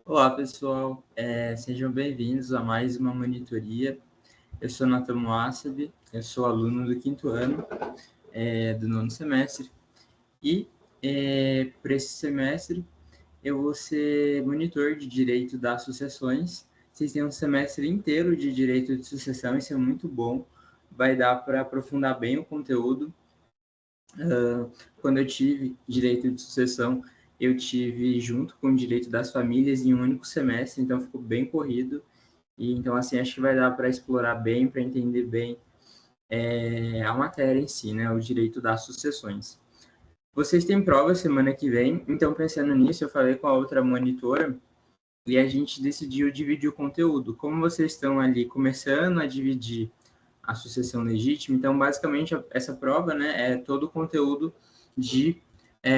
Olá, pessoal. Sejam bem-vindos a mais uma monitoria. Eu sou Natan Moassab, eu sou aluno do quinto ano do nono semestre e, para esse semestre, eu vou ser monitor de direito das sucessões. Vocês têm um semestre inteiro de direito de sucessão, isso é muito bom. Vai dar para aprofundar bem o conteúdo. Quando eu tive direito de sucessão, eu tive junto com o direito das famílias em um único semestre, então ficou bem corrido. E então, assim, acho que vai dar para explorar bem, para entender bem a matéria em si, né? O direito das sucessões. Vocês têm prova semana que vem, então, pensando nisso, eu falei com a outra monitora e a gente decidiu dividir o conteúdo. Como vocês estão ali começando a dividir a sucessão legítima, então, basicamente, essa prova, né, é todo o conteúdo de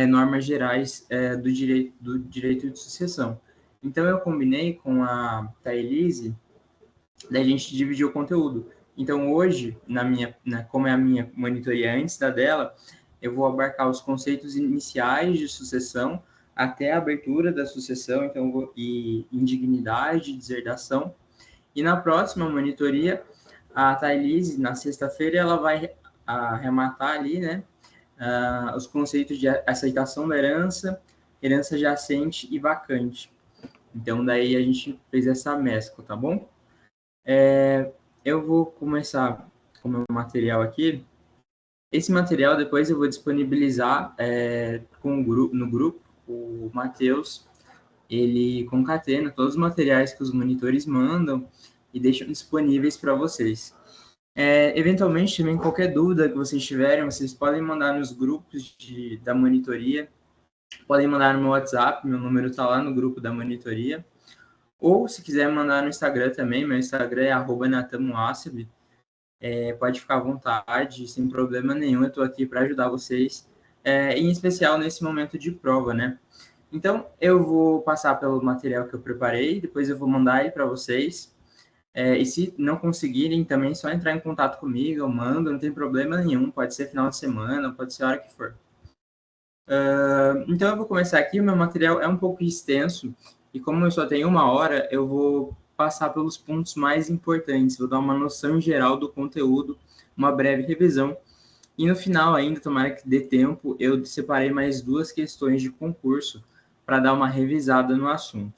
normas gerais do direito de sucessão. Então, eu combinei com a Thailise da gente dividir o conteúdo. Então, hoje, como é a minha monitoria antes da dela, eu vou abarcar os conceitos iniciais de sucessão até a abertura da sucessão, então, e indignidade, deserdação. E na próxima monitoria, a Thailise, na sexta-feira, ela vai arrematar ali, né, os conceitos de aceitação da herança, herança jacente e vacante. Então, daí a gente fez essa mescla, tá bom? Eu vou começar com o meu material aqui. Esse material depois eu vou disponibilizar no grupo. O Matheus, ele concatena todos os materiais que os monitores mandam e deixam disponíveis para vocês. Eventualmente, também, qualquer dúvida que vocês tiverem, vocês podem mandar nos grupos da monitoria, podem mandar no meu WhatsApp, meu número está lá no grupo da monitoria, ou se quiser mandar no Instagram também, meu Instagram é @natamoassab. Pode ficar à vontade, sem problema nenhum, eu estou aqui para ajudar vocês, em especial nesse momento de prova, né? Então, eu vou passar pelo material que eu preparei, depois eu vou mandar aí para vocês, e se não conseguirem, também é só entrar em contato comigo, eu mando, não tem problema nenhum, pode ser final de semana, pode ser a hora que for. Então, eu vou começar aqui, o meu material é um pouco extenso, e como eu só tenho uma hora, eu vou passar pelos pontos mais importantes, vou dar uma noção geral do conteúdo, uma breve revisão, e no final ainda, tomara que dê tempo, eu separei mais duas questões de concurso para dar uma revisada no assunto.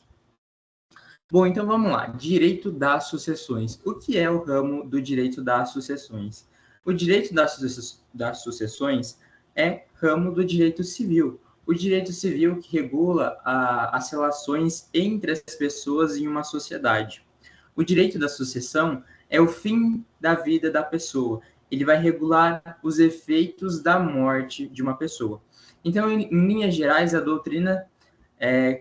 Bom, então vamos lá. Direito das sucessões. O que é o ramo do direito das sucessões? O direito das sucessões é ramo do direito civil. O direito civil que regula as relações entre as pessoas em uma sociedade. O direito da sucessão é o fim da vida da pessoa. Ele vai regular os efeitos da morte de uma pessoa. Então, em linhas gerais, a doutrina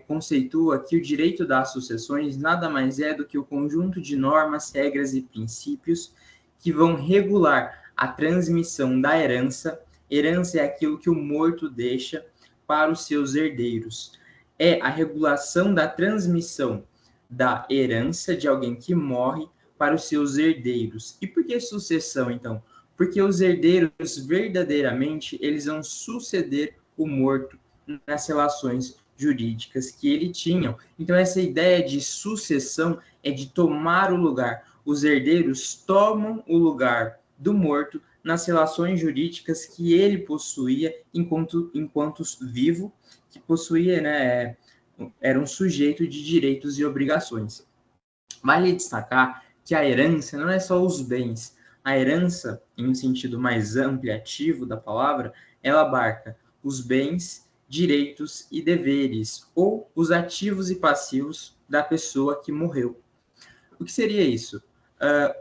conceitua que o direito das sucessões nada mais é do que o conjunto de normas, regras e princípios que vão regular a transmissão da herança. Herança é aquilo que o morto deixa para os seus herdeiros. É a regulação da transmissão da herança de alguém que morre para os seus herdeiros. E por que sucessão, então? Porque os herdeiros, verdadeiramente, eles vão suceder o morto nas relações jurídicas que ele tinha. Então, essa ideia de sucessão é de tomar o lugar. Os herdeiros tomam o lugar do morto nas relações jurídicas que ele possuía enquanto vivo, que possuía, né, era um sujeito de direitos e obrigações. Vale destacar que a herança não é só os bens. A herança, em um sentido mais ampliativo da palavra, ela abarca os bens, direitos e deveres, ou os ativos e passivos da pessoa que morreu. O que seria isso?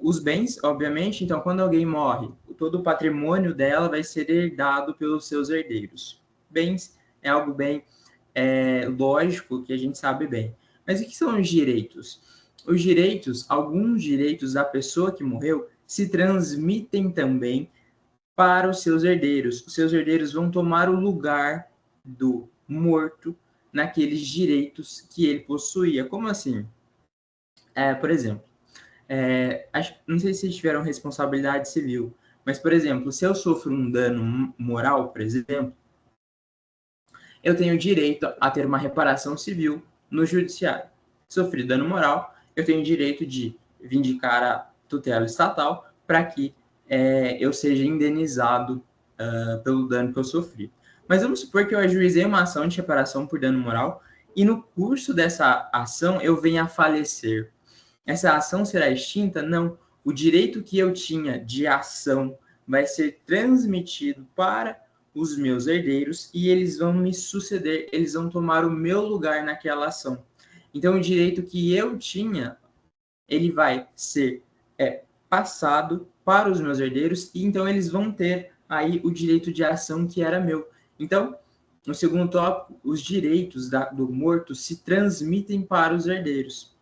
Os bens, obviamente, então, quando alguém morre, todo o patrimônio dela vai ser herdado pelos seus herdeiros. Bens é algo bem lógico, que a gente sabe bem. Mas o que são os direitos? Os direitos, alguns direitos da pessoa que morreu, se transmitem também para os seus herdeiros. Os seus herdeiros vão tomar o lugar do morto naqueles direitos que ele possuía. Como assim? Por exemplo, não sei se tiveram responsabilidade civil, mas, por exemplo, se eu sofro um dano moral, por exemplo, eu tenho direito a ter uma reparação civil no judiciário. sofri dano moral, eu tenho o direito de vindicar a tutela estatal para que eu seja indenizado pelo dano que eu sofri. Mas vamos supor que eu ajuizei uma ação de reparação por dano moral e no curso dessa ação eu venha a falecer. Essa ação será extinta? Não. O direito que eu tinha de ação vai ser transmitido para os meus herdeiros e eles vão me suceder, eles vão tomar o meu lugar naquela ação. Então, o direito que eu tinha, ele vai ser passado para os meus herdeiros e então eles vão ter aí o direito de ação que era meu. Então, no segundo tópico, os direitos do morto se transmitem para os herdeiros.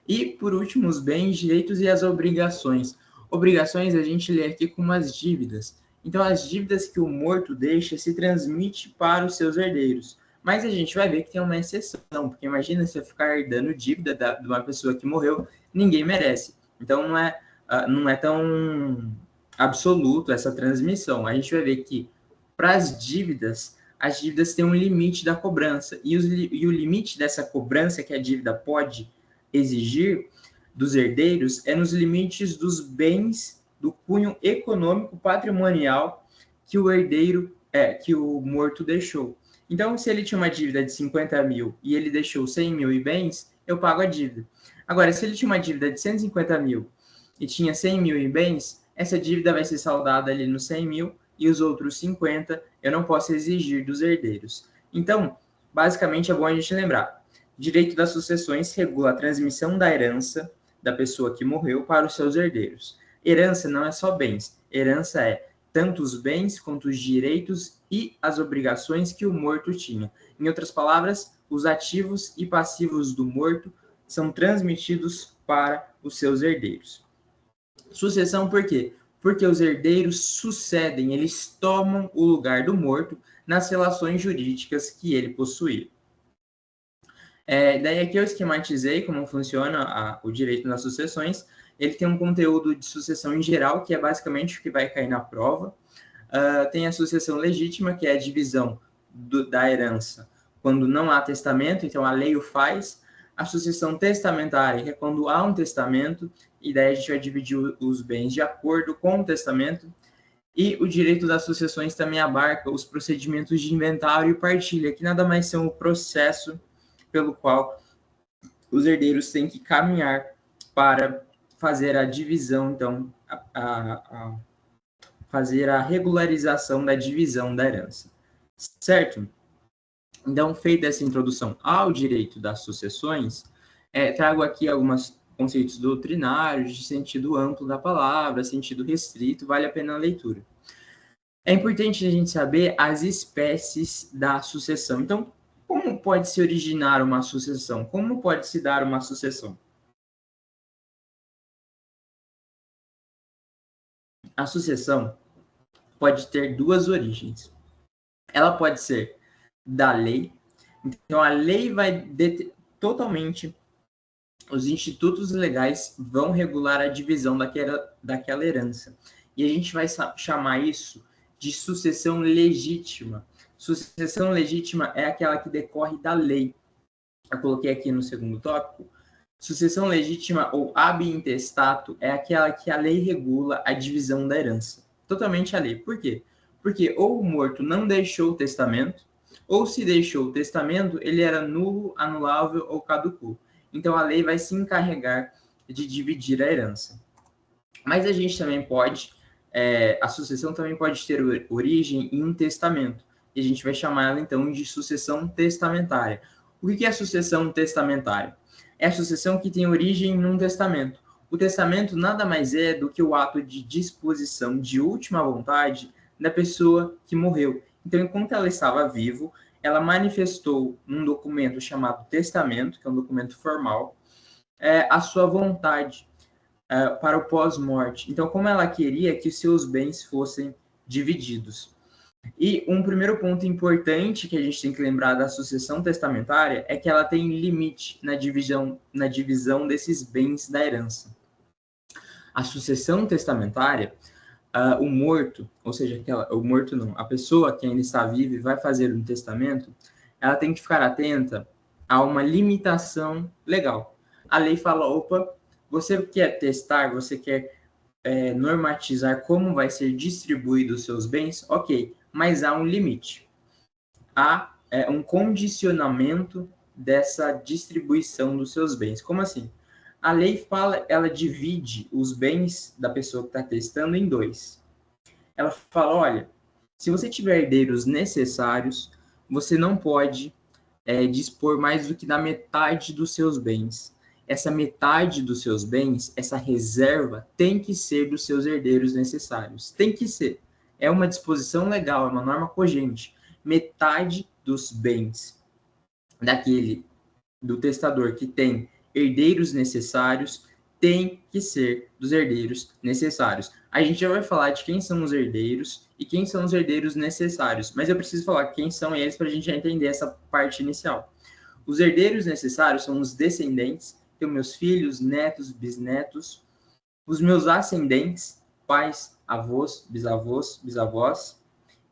E, por último, os bens, direitos e as obrigações. Obrigações a gente lê aqui como as dívidas. Então, as dívidas que o morto deixa se transmite para os seus herdeiros. Mas a gente vai ver que tem uma exceção, porque imagina se eu ficar herdando dívida de uma pessoa que morreu, ninguém merece. Então, não é tão absoluto essa transmissão. A gente vai ver que, para as dívidas têm um limite da cobrança. E o limite dessa cobrança que a dívida pode exigir dos herdeiros é nos limites dos bens do cunho econômico patrimonial que o herdeiro, que o morto deixou. Então, se ele tinha uma dívida de 50 mil e ele deixou 100 mil em bens, eu pago a dívida. Agora, se ele tinha uma dívida de 150 mil e tinha 100 mil em bens, essa dívida vai ser saldada ali nos 100 mil e os outros 50 eu não posso exigir dos herdeiros. Então, basicamente é bom a gente lembrar, direito das sucessões regula a transmissão da herança da pessoa que morreu para os seus herdeiros. Herança não é só bens, herança é tanto os bens quanto os direitos e as obrigações que o morto tinha. Em outras palavras, os ativos e passivos do morto são transmitidos para os seus herdeiros. Sucessão por quê? Porque os herdeiros sucedem, eles tomam o lugar do morto nas relações jurídicas que ele possuía. Daí aqui eu esquematizei como funciona o direito nas sucessões. Ele tem um conteúdo de sucessão em geral, que é basicamente o que vai cair na prova. Tem a sucessão legítima, que é a divisão da herança quando não há testamento, então a lei o faz. A sucessão testamentária, que é quando há um testamento, e daí a gente vai dividir os bens de acordo com o testamento. E o direito das sucessões também abarca os procedimentos de inventário e partilha, que nada mais são o processo pelo qual os herdeiros têm que caminhar para fazer a divisão, então, fazer a regularização da divisão da herança. Certo? Então, feita essa introdução ao direito das sucessões, trago aqui alguns conceitos doutrinários de sentido amplo da palavra, sentido restrito, vale a pena a leitura. É importante a gente saber as espécies da sucessão. Então, como pode se originar uma sucessão? Como pode se dar uma sucessão? A sucessão pode ter duas origens. Ela pode ser da lei. Então, a lei vai totalmente, os institutos legais vão regular a divisão daquela herança. E a gente vai chamar isso de sucessão legítima. Sucessão legítima é aquela que decorre da lei. Eu coloquei aqui no segundo tópico. Sucessão legítima ou ab intestato é aquela que a lei regula a divisão da herança. Totalmente a lei. Por quê? Porque ou o morto não deixou o testamento, ou se deixou o testamento, ele era nulo, anulável ou caducou. Então a lei vai se encarregar de dividir a herança. Mas a gente também pode, a sucessão também pode ter origem em um testamento. E a gente vai chamar ela então de sucessão testamentária. O que é a sucessão testamentária? É a sucessão que tem origem num testamento. O testamento nada mais é do que o ato de disposição de última vontade da pessoa que morreu. Então, enquanto ela estava viva, ela manifestou num documento chamado testamento, que é um documento formal, a sua vontade para o pós-morte. Então, como ela queria que seus bens fossem divididos. E um primeiro ponto importante que a gente tem que lembrar da sucessão testamentária é que ela tem limite na divisão desses bens da herança. A sucessão testamentária, o morto, ou seja, o morto não, a pessoa que ainda está viva e vai fazer um testamento, ela tem que ficar atenta há uma limitação legal. A lei fala, opa, você quer testar, você quer normatizar como vai ser distribuído os seus bens? Ok, mas há um limite. Há um condicionamento dessa distribuição dos seus bens. Como assim? A lei fala, ela divide os bens da pessoa que está testando em dois. Ela fala, olha, se você tiver herdeiros necessários, você não pode dispor mais do que da metade dos seus bens. Essa metade dos seus bens, essa reserva, tem que ser dos seus herdeiros necessários. Tem que ser. É uma disposição legal, é uma norma cogente. Metade dos bens do testador que tem herdeiros necessários tem que ser dos herdeiros necessários. A gente já vai falar de quem são os herdeiros e quem são os herdeiros necessários, mas eu preciso falar quem são eles para a gente já entender essa parte inicial. Os herdeiros necessários são os descendentes, que meus filhos, netos, bisnetos, os meus ascendentes, pais, avós, bisavós, bisavós,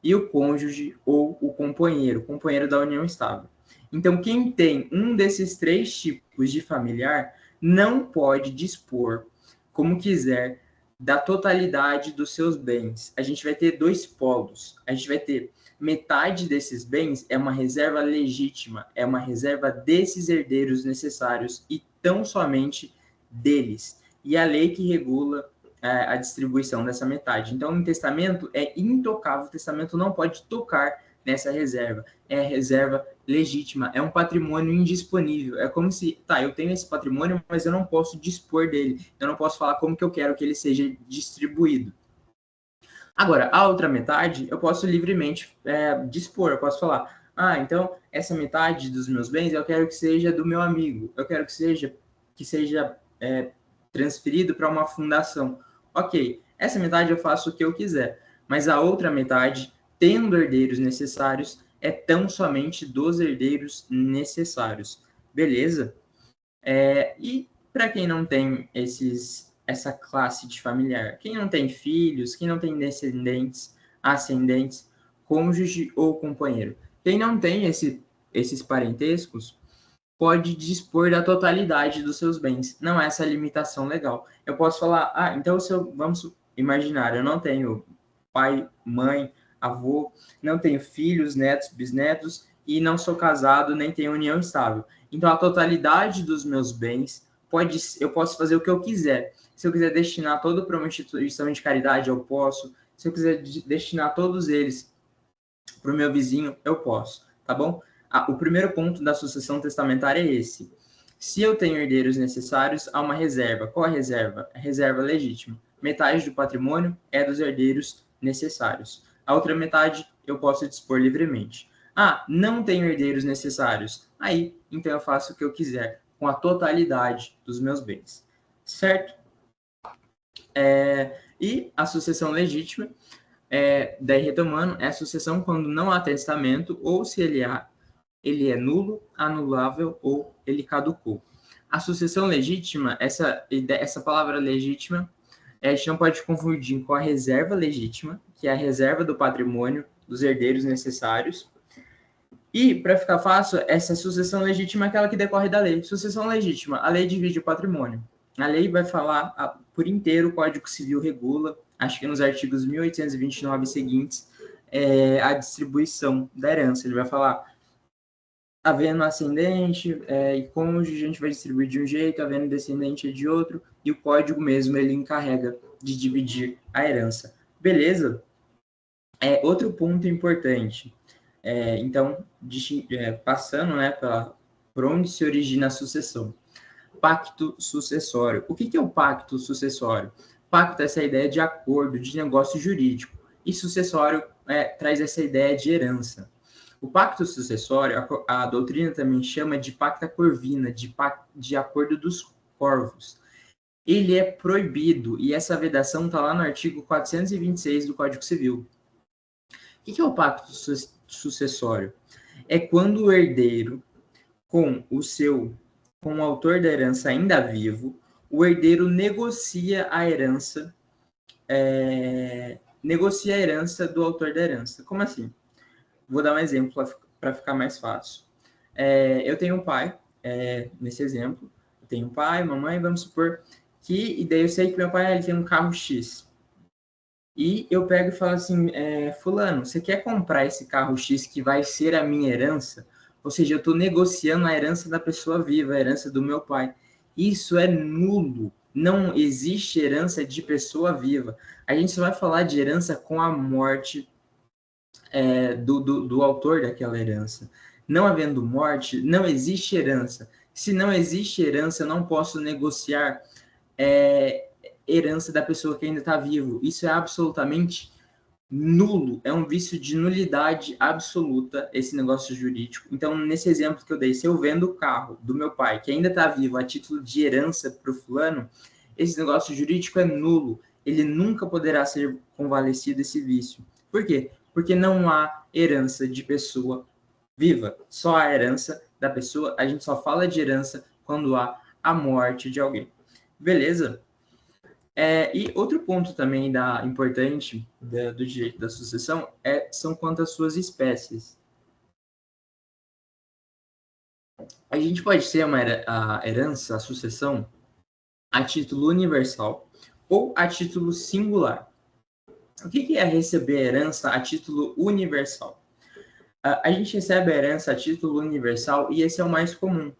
e o cônjuge ou o companheiro da união estável. Então, quem tem um desses três tipos de familiar não pode dispor, como quiser, da totalidade dos seus bens. A gente vai ter dois polos. A gente vai ter metade desses bens é uma reserva legítima, é uma reserva desses herdeiros necessários e tão somente deles. E a lei que regula a distribuição dessa metade. Então, o testamento é intocável, o testamento não pode tocar nessa reserva. É reserva legítima, é um patrimônio indisponível. É como se, tá, eu tenho esse patrimônio, mas eu não posso dispor dele. Eu não posso falar como que eu quero que ele seja distribuído. Agora, a outra metade, eu posso livremente dispor. Eu posso falar, então, essa metade dos meus bens, eu quero que seja do meu amigo. Eu quero que seja transferido para uma fundação. Ok, essa metade eu faço o que eu quiser, mas a outra metade, tendo herdeiros necessários, é tão somente dos herdeiros necessários. Beleza? E para quem não tem essa classe de familiar, quem não tem filhos, quem não tem descendentes, ascendentes, cônjuge ou companheiro, quem não tem esses parentescos, pode dispor da totalidade dos seus bens. Não é essa limitação legal. Eu posso falar, então vamos imaginar, eu não tenho pai, mãe, avô, não tenho filhos, netos, bisnetos e não sou casado, nem tenho união estável. Então a totalidade dos meus bens eu posso fazer o que eu quiser. Se eu quiser destinar todo para uma instituição de caridade, eu posso. Se eu quiser destinar todos eles para o meu vizinho, eu posso, tá bom? O primeiro ponto da sucessão testamentária é esse. Se eu tenho herdeiros necessários, há uma reserva. Qual a reserva? A reserva legítima. Metade do patrimônio é dos herdeiros necessários. A outra metade eu posso dispor livremente. Não tenho herdeiros necessários. Aí, então eu faço o que eu quiser com a totalidade dos meus bens. Certo? E a sucessão legítima, daí retomando, é a sucessão quando não há testamento ou se ele é nulo, anulável ou ele caducou. A sucessão legítima, essa palavra legítima, a gente não pode confundir com a reserva legítima, que é a reserva do patrimônio dos herdeiros necessários. E, para ficar fácil, essa sucessão legítima é aquela que decorre da lei. Sucessão legítima, a lei divide o patrimônio. A lei vai falar por inteiro, o Código Civil regula, acho que nos artigos 1829 e seguintes, a distribuição da herança. Ele vai falar, havendo ascendente e cônjuge, a gente vai distribuir de um jeito, havendo descendente de outro, e o código mesmo, ele encarrega de dividir a herança. Beleza? Outro ponto importante. Então, passando por onde se origina a sucessão. Pacto sucessório. O que é o pacto sucessório? Pacto é essa ideia de acordo, de negócio jurídico. E sucessório traz essa ideia de herança. O pacto sucessório, a doutrina também chama de pacta corvina, de acordo dos corvos. Ele é proibido, e essa vedação está lá no artigo 426 do Código Civil. O que é o pacto sucessório? É quando o herdeiro, com o autor da herança ainda vivo, o herdeiro negocia a herança do autor da herança. Como assim? Vou dar um exemplo para ficar mais fácil. Eu tenho um pai, nesse exemplo, eu tenho um pai, mamãe, vamos supor que, e daí eu sei que meu pai ele tem um carro X. E eu pego e falo assim, fulano, você quer comprar esse carro X que vai ser a minha herança? Ou seja, eu estou negociando a herança da pessoa viva, a herança do meu pai. Isso é nulo. Não existe herança de pessoa viva. A gente só vai falar de herança com a morte do autor daquela herança. Não havendo morte, não existe herança. Se não existe herança, eu não posso negociar herança da pessoa que ainda está vivo. Isso é absolutamente nulo, é um vício de nulidade absoluta esse negócio jurídico. Então, nesse exemplo que eu dei, se eu vendo o carro do meu pai, que ainda está vivo, a título de herança para o fulano, esse negócio jurídico é nulo. Ele nunca poderá ser convalescido esse vício. Por quê? Porque não há herança de pessoa viva, só a herança da pessoa. A gente só fala de herança quando há a morte de alguém. Beleza? E outro ponto também importante do direito da sucessão são quanto às suas espécies. A gente pode ter a herança, a sucessão, a título universal ou a título singular. O que é receber a herança a título universal? A gente recebe a herança a título universal e esse é o mais comum.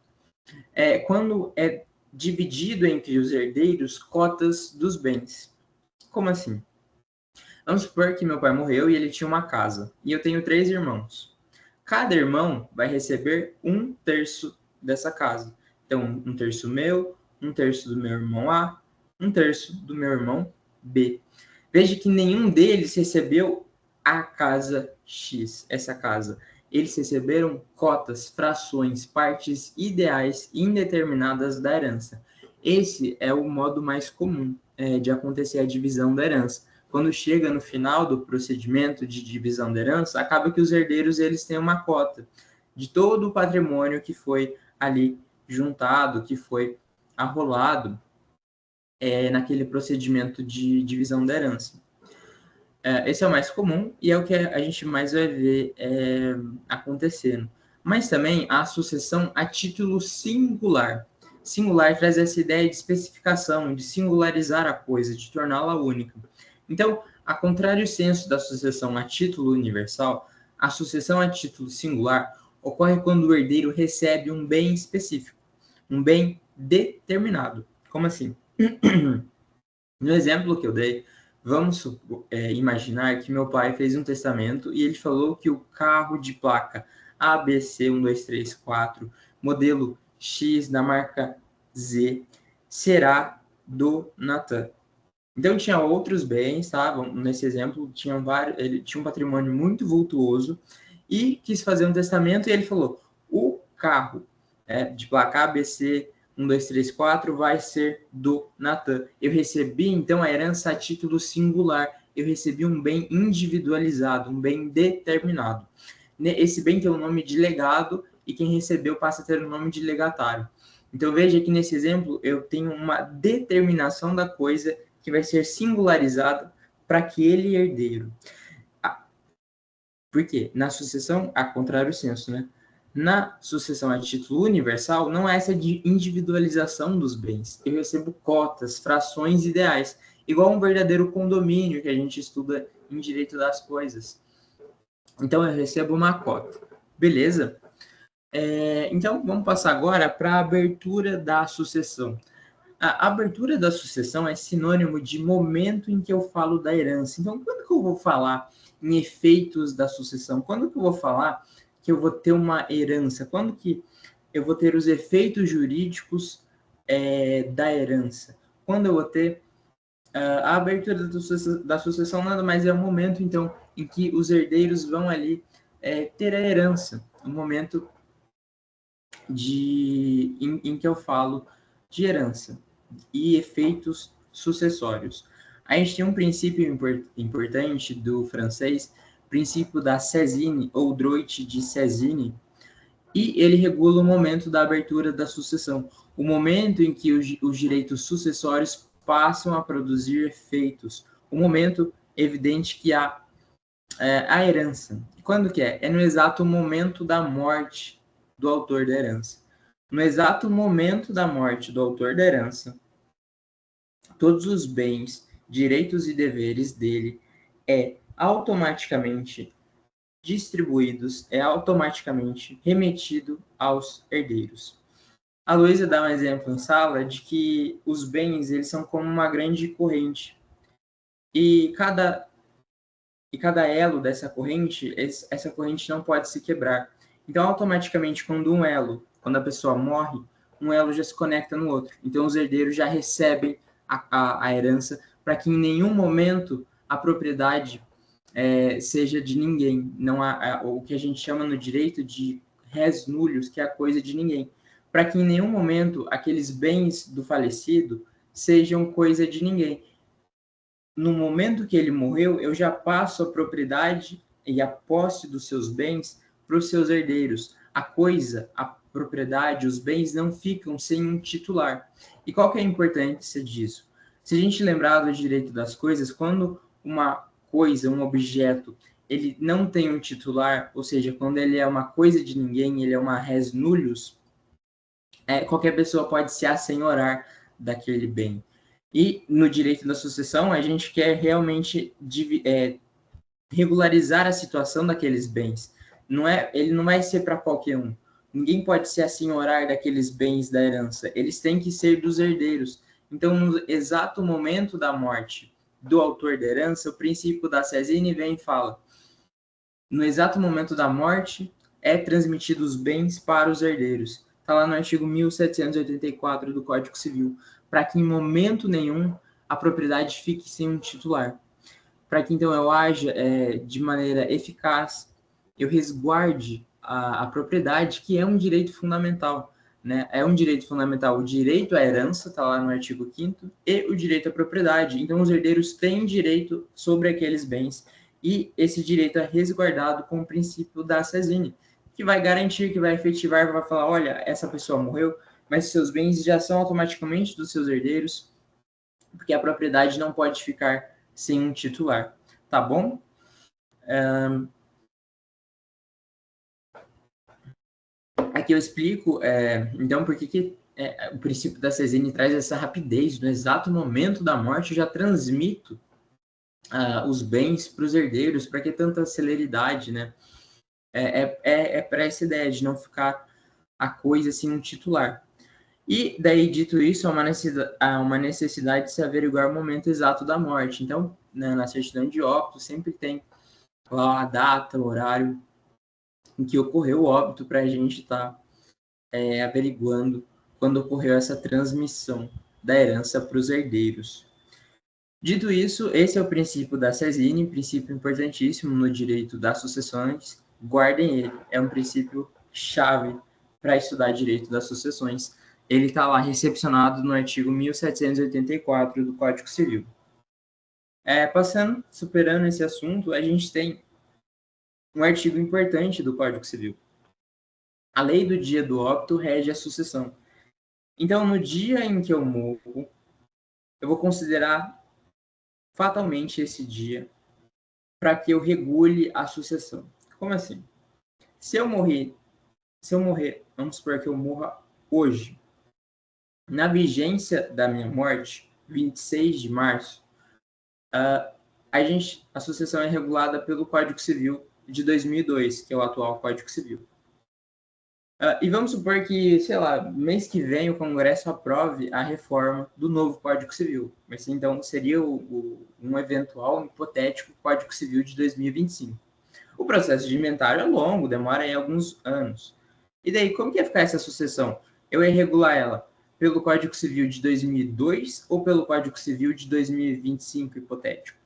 Quando é dividido entre os herdeiros cotas dos bens. Como assim? Vamos supor que meu pai morreu e ele tinha uma casa, e eu tenho 3 irmãos. Cada irmão vai receber 1/3 dessa casa. Então, 1/3 meu, 1/3 do meu irmão A, 1/3 do meu irmão B. Veja que nenhum deles recebeu a casa X, essa casa. Eles receberam cotas, frações, partes ideais indeterminadas da herança. Esse é o modo mais comum de acontecer a divisão da herança. Quando chega no final do procedimento de divisão da herança, acaba que os herdeiros eles têm uma cota de todo o patrimônio que foi ali juntado, que foi arrolado naquele procedimento de divisão da herança. Esse é o mais comum e é o que a gente mais vai ver acontecendo. Mas também a sucessão a título singular. Singular traz essa ideia de especificação, de singularizar a coisa, de torná-la única. Então, a contrário senso da sucessão a título universal, a sucessão a título singular ocorre quando o herdeiro recebe um bem específico, um bem determinado. Como assim? No exemplo que eu dei, vamos imaginar que meu pai fez um testamento e ele falou que o carro de placa ABC 1234, modelo X da marca Z, será do Natan. Então tinha outros bens, tá? Nesse exemplo, ele tinha um patrimônio muito vultuoso e quis fazer um testamento e ele falou: o carro de placa ABC 1234 vai ser do Natan. Eu recebi, então, a herança a título singular. Eu recebi um bem individualizado, um bem determinado. Esse bem tem o nome de legado e quem recebeu passa a ter o nome de legatário. Então, veja que nesse exemplo eu tenho uma determinação da coisa que vai ser singularizada para aquele herdeiro. Por quê? Na sucessão, a contrário senso, né? Na sucessão a título universal, não há essa de individualização dos bens. Eu recebo cotas, frações ideais, igual um verdadeiro condomínio que a gente estuda em direito das coisas. Então, eu recebo uma cota. Beleza? Então, vamos passar agora para a abertura da sucessão. A abertura da sucessão é sinônimo de momento em que eu falo da herança. Então, quando que eu vou falar em efeitos da sucessão? Quando que eu vou falar que eu vou ter uma herança? Quando que eu vou ter os efeitos jurídicos da herança? Quando eu vou ter a abertura da sucessão nada mais é o momento, então, em que os herdeiros vão ali ter a herança. O momento em que eu falo de herança e efeitos sucessórios. A gente tem um princípio importante do francês, princípio da Cézanne, ou droit de Cézanne, e ele regula o momento da abertura da sucessão, o momento em que os direitos sucessórios passam a produzir efeitos, o momento evidente que há a herança. Quando que é? É no exato momento da morte do autor da herança. No exato momento da morte do autor da herança, todos os bens, direitos e deveres dele automaticamente distribuídos, automaticamente remetido aos herdeiros. A Luísa dá um exemplo em sala de que os bens eles são como uma grande corrente e cada elo dessa corrente, essa corrente não pode se quebrar. Então, automaticamente, quando a pessoa morre, um elo já se conecta no outro. Então, os herdeiros já recebem a herança para que em nenhum momento a propriedade seja de ninguém. Não há o que a gente chama no direito de res nullius, que é a coisa de ninguém. Para que em nenhum momento aqueles bens do falecido sejam coisa de ninguém. No momento que ele morreu, eu já passo a propriedade e a posse dos seus bens para os seus herdeiros. A coisa, a propriedade, os bens não ficam sem um titular. E qual que é a importância disso? Se a gente lembrar do direito das coisas, quando uma coisa, um objeto, ele não tem um titular, ou seja, quando ele é uma coisa de ninguém, ele é uma res nullius, qualquer pessoa pode se assenhorar daquele bem. E no direito da sucessão, a gente quer realmente regularizar a situação daqueles bens. Ele não vai ser para qualquer um. Ninguém pode se assenhorar daqueles bens da herança. Eles têm que ser dos herdeiros. Então, no exato momento da morte do autor da herança, o princípio da Cesine vem e fala: no exato momento da morte, é transmitido os bens para os herdeiros. Está lá no artigo 1784 do Código Civil, para que em momento nenhum a propriedade fique sem um titular. Para que então eu haja de maneira eficaz, eu resguarde a propriedade, que é um direito fundamental. Né? É um direito fundamental o direito à herança, está lá no artigo 5º, e o direito à propriedade. Então, os herdeiros têm direito sobre aqueles bens, e esse direito é resguardado com o princípio da Cesine, que vai garantir, que vai efetivar, vai falar, olha, essa pessoa morreu, mas seus bens já são automaticamente dos seus herdeiros, porque a propriedade não pode ficar sem um titular, tá bom? Aqui eu explico, então, por que o princípio da Cesine traz essa rapidez. No exato momento da morte, eu já transmito os bens para os herdeiros. Para que tanta celeridade, né? Para essa ideia de não ficar a coisa assim um titular. E daí, dito isso, há uma necessidade de se averiguar o momento exato da morte. Então, né, na certidão de óbito, sempre tem lá a data, o horário em que ocorreu o óbito, para a gente estar averiguando quando ocorreu essa transmissão da herança para os herdeiros. Dito isso, esse é o princípio da Cesine, princípio importantíssimo no direito das sucessões. Guardem ele, é um princípio chave para estudar direito das sucessões. Ele está lá recepcionado no artigo 1784 do Código Civil. Superando esse assunto, a gente tem um artigo importante do Código Civil. A lei do dia do óbito rege a sucessão. Então, no dia em que eu morro, eu vou considerar fatalmente esse dia para que eu regule a sucessão. Como assim? Se eu morrer, vamos supor que eu morra hoje, na vigência da minha morte, 26 de março, a sucessão é regulada pelo Código Civil de 2002, que é o atual Código Civil. E vamos supor que, sei lá, mês que vem o Congresso aprove a reforma do novo Código Civil. Mas então seria um eventual, hipotético Código Civil de 2025. O processo de inventário é longo, demora aí alguns anos. E daí, como que ia ficar essa sucessão? Eu ia regular ela pelo Código Civil de 2002 ou pelo Código Civil de 2025, hipotético?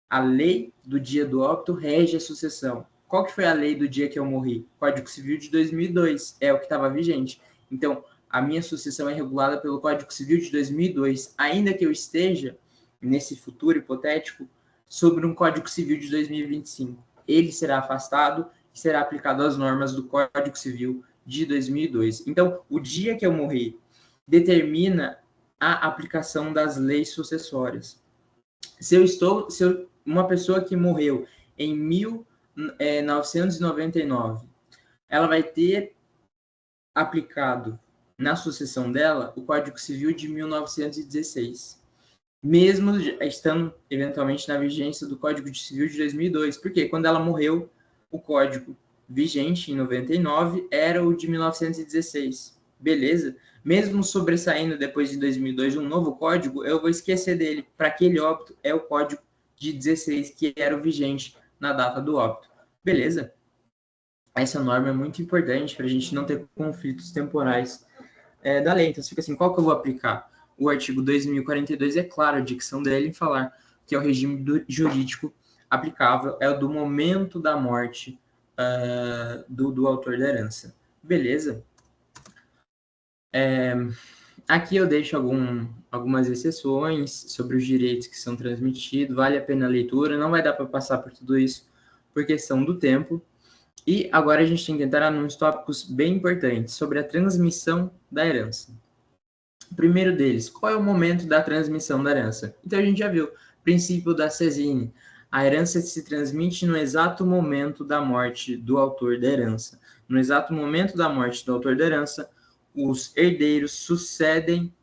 A lei do dia do óbito rege a sucessão. Qual que foi a lei do dia que eu morri? Código Civil de 2002, é o que estava vigente. Então, a minha sucessão é regulada pelo Código Civil de 2002, ainda que eu esteja, nesse futuro hipotético, sobre um Código Civil de 2025. Ele será afastado e será aplicado às normas do Código Civil de 2002. Então, o dia que eu morri determina a aplicação das leis sucessórias. Uma pessoa que morreu em 1999, ela vai ter aplicado na sucessão dela o Código Civil de 1916, mesmo estando eventualmente na vigência do Código Civil de 2002, porque quando ela morreu, o código vigente em 99 era o de 1916, beleza? Mesmo sobressaindo depois de 2002 um novo código, eu vou esquecer dele. Para aquele óbito é o código de 16 que era o vigente na data do óbito, beleza? Essa norma é muito importante para a gente não ter conflitos temporais da lei. Então, você fica assim, qual que eu vou aplicar? O artigo 2042 é claro, a dicção dele em falar que é o regime jurídico aplicável, é o do momento da morte do autor da herança. Beleza? Aqui eu deixo algumas exceções sobre os direitos que são transmitidos, vale a pena a leitura, não vai dar para passar por tudo isso por questão do tempo. E agora a gente tem que entrar nos tópicos bem importantes sobre a transmissão da herança. O primeiro deles, qual é o momento da transmissão da herança? Então a gente já viu, princípio da Cesine, a herança se transmite no exato momento da morte do autor da herança. No exato momento da morte do autor da herança, os herdeiros sucedem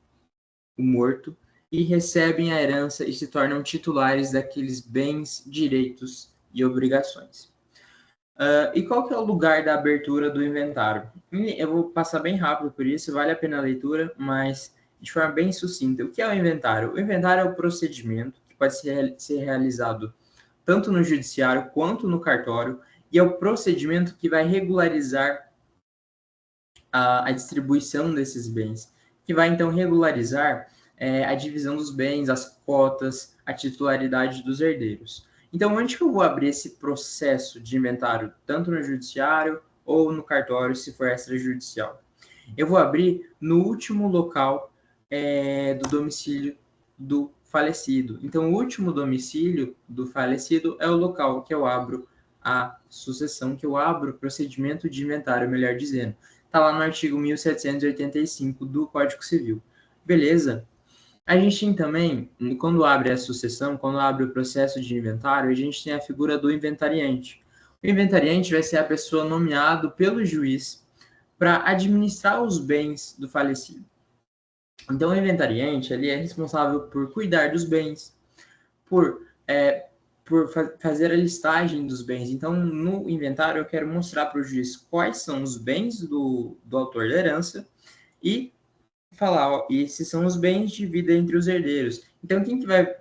o morto e recebem a herança e se tornam titulares daqueles bens, direitos e obrigações. E qual que é o lugar da abertura do inventário? Eu vou passar bem rápido por isso, vale a pena a leitura, mas de forma bem sucinta. O que é o inventário? O inventário é o procedimento que pode ser realizado tanto no judiciário quanto no cartório, e é o procedimento que vai regularizar a distribuição desses bens, que vai então regularizar a divisão dos bens, as cotas, a titularidade dos herdeiros. Então, onde que eu vou abrir esse processo de inventário, tanto no judiciário ou no cartório, se for extrajudicial? Eu vou abrir no último local do domicílio do falecido. Então, o último domicílio do falecido é o local que eu abro a sucessão, que eu abro o procedimento de inventário, melhor dizendo. Está lá no artigo 1785 do Código Civil. Beleza? A gente tem também, quando abre a sucessão, quando abre o processo de inventário, a gente tem a figura do inventariante. O inventariante vai ser a pessoa nomeada pelo juiz para administrar os bens do falecido. Então, o inventariante ele é responsável por cuidar dos bens, por fazer a listagem dos bens. Então, no inventário, eu quero mostrar para o juiz quais são os bens do autor da herança e falar, ó, esses são os bens de vida entre os herdeiros. Então, quem que vai